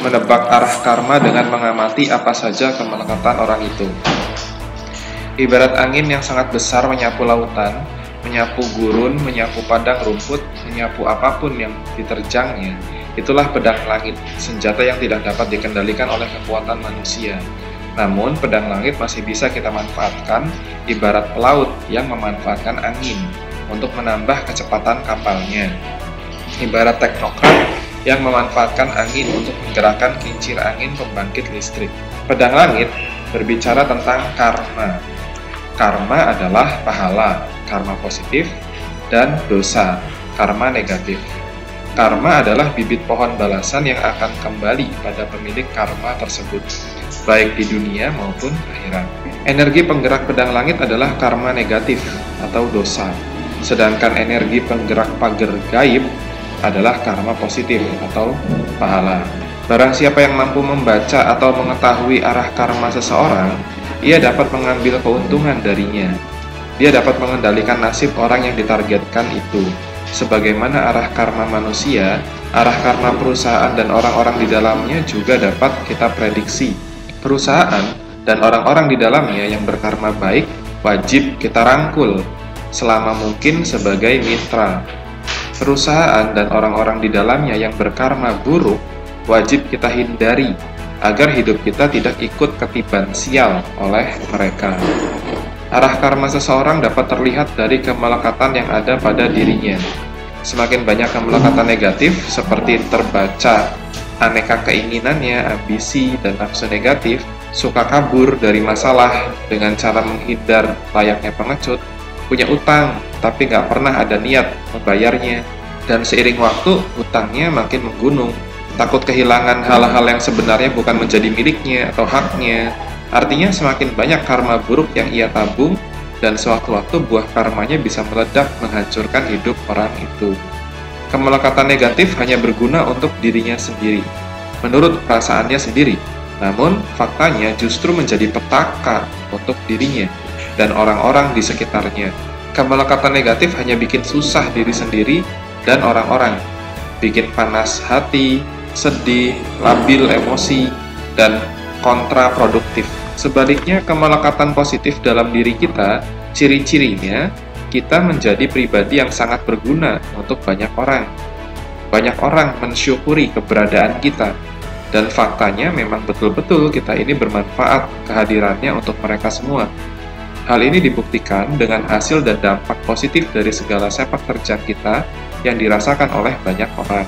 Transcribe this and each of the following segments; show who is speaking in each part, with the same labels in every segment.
Speaker 1: menebak arah karma dengan mengamati apa saja kemelekatan orang itu. Ibarat angin yang sangat besar menyapu lautan, menyapu gurun, menyapu padang rumput, menyapu apapun yang diterjangnya. Itulah pedang langit, senjata yang tidak dapat dikendalikan oleh kekuatan manusia. Namun, pedang langit masih bisa kita manfaatkan, ibarat pelaut yang memanfaatkan angin untuk menambah kecepatan kapalnya. Ibarat teknokrat yang memanfaatkan angin untuk menggerakkan kincir angin pembangkit listrik. Pedang langit berbicara tentang karma. Karma adalah pahala, karma positif, dan dosa, karma negatif. Karma adalah bibit pohon balasan yang akan kembali pada pemilik karma tersebut, baik di dunia maupun akhirat. Energi penggerak pedang langit adalah karma negatif atau dosa, sedangkan energi penggerak pagar gaib adalah karma positif atau pahala. Barang siapa yang mampu membaca atau mengetahui arah karma seseorang, ia dapat mengambil keuntungan darinya. Dia dapat mengendalikan nasib orang yang ditargetkan itu. Sebagaimana arah karma manusia, arah karma perusahaan dan orang-orang di dalamnya juga dapat kita prediksi. Perusahaan dan orang-orang di dalamnya yang berkarma baik wajib kita rangkul selama mungkin sebagai mitra. Perusahaan dan orang-orang di dalamnya yang berkarma buruk wajib kita hindari agar hidup kita tidak ikut ketiban sial oleh mereka. Arah karma seseorang dapat terlihat dari kemelekatan yang ada pada dirinya. Semakin banyak kemelekatan negatif seperti terbaca aneka keinginannya, ambisi, dan nafsu negatif, suka kabur dari masalah dengan cara menghindar layaknya pengecut, punya utang tapi nggak pernah ada niat membayarnya, dan seiring waktu utangnya makin menggunung, takut kehilangan hal-hal yang sebenarnya bukan menjadi miliknya atau haknya. Artinya semakin banyak karma buruk yang ia tabung, dan sewaktu-waktu buah karmanya bisa meledak menghancurkan hidup orang itu. Kemelekatan negatif hanya berguna untuk dirinya sendiri, menurut perasaannya sendiri, namun faktanya justru menjadi petaka untuk dirinya dan orang-orang di sekitarnya. Kemelekatan negatif hanya bikin susah diri sendiri dan orang-orang, bikin panas hati, sedih, labil emosi, dan kontraproduktif. Sebaliknya, kemelekatan positif dalam diri kita, ciri-cirinya, kita menjadi pribadi yang sangat berguna untuk banyak orang. Banyak orang mensyukuri keberadaan kita, dan faktanya memang betul-betul kita ini bermanfaat kehadirannya untuk mereka semua. Hal ini dibuktikan dengan hasil dan dampak positif dari segala sepak terjang kita yang dirasakan oleh banyak orang.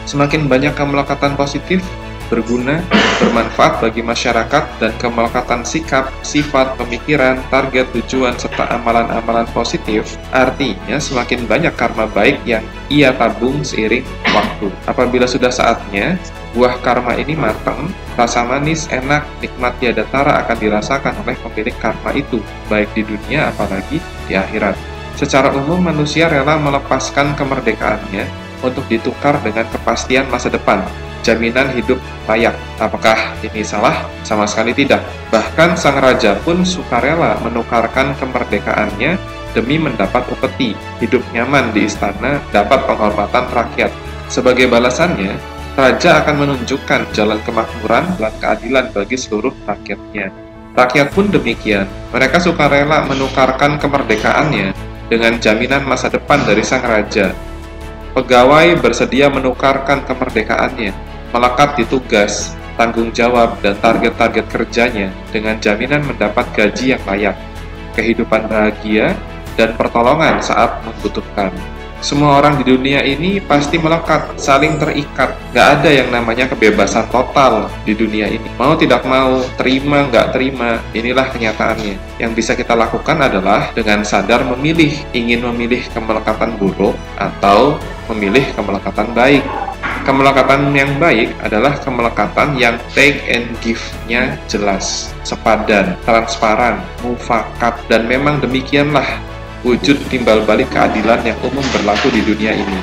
Speaker 1: Semakin banyak kemelekatan positif, berguna, bermanfaat bagi masyarakat, dan kemelekatan sikap, sifat, pemikiran, target, tujuan, serta amalan-amalan positif, artinya semakin banyak karma baik yang ia tabung seiring waktu. Apabila sudah saatnya, buah karma ini matang, rasa manis, enak, nikmat tiada tara akan dirasakan oleh pemilik karma itu, baik di dunia apalagi di akhirat. Secara umum, manusia rela melepaskan kemerdekaannya untuk ditukar dengan kepastian masa depan, jaminan hidup layak. Apakah ini salah? Sama sekali tidak. Bahkan sang raja pun sukarela menukarkan kemerdekaannya demi mendapat upeti, hidup nyaman di istana, dapat penghormatan rakyat. Sebagai balasannya, raja akan menunjukkan jalan kemakmuran dan keadilan bagi seluruh rakyatnya. Rakyat pun demikian. Mereka sukarela menukarkan kemerdekaannya dengan jaminan masa depan dari sang raja. Pegawai bersedia menukarkan kemerdekaannya, melekat di tugas, tanggung jawab, dan target-target kerjanya dengan jaminan mendapat gaji yang layak, kehidupan bahagia, dan pertolongan saat membutuhkan. Semua orang di dunia ini pasti melekat, saling terikat. Gak ada yang namanya kebebasan total di dunia ini. Mau tidak mau, terima nggak terima, inilah kenyataannya. Yang bisa kita lakukan adalah dengan sadar memilih, ingin memilih kemelekatan buruk atau memilih kemelekatan baik. Kemelekatan yang baik adalah kemelekatan yang take and give-nya jelas, sepadan, transparan, mufakat, dan memang demikianlah wujud timbal balik keadilan yang umum berlaku di dunia ini.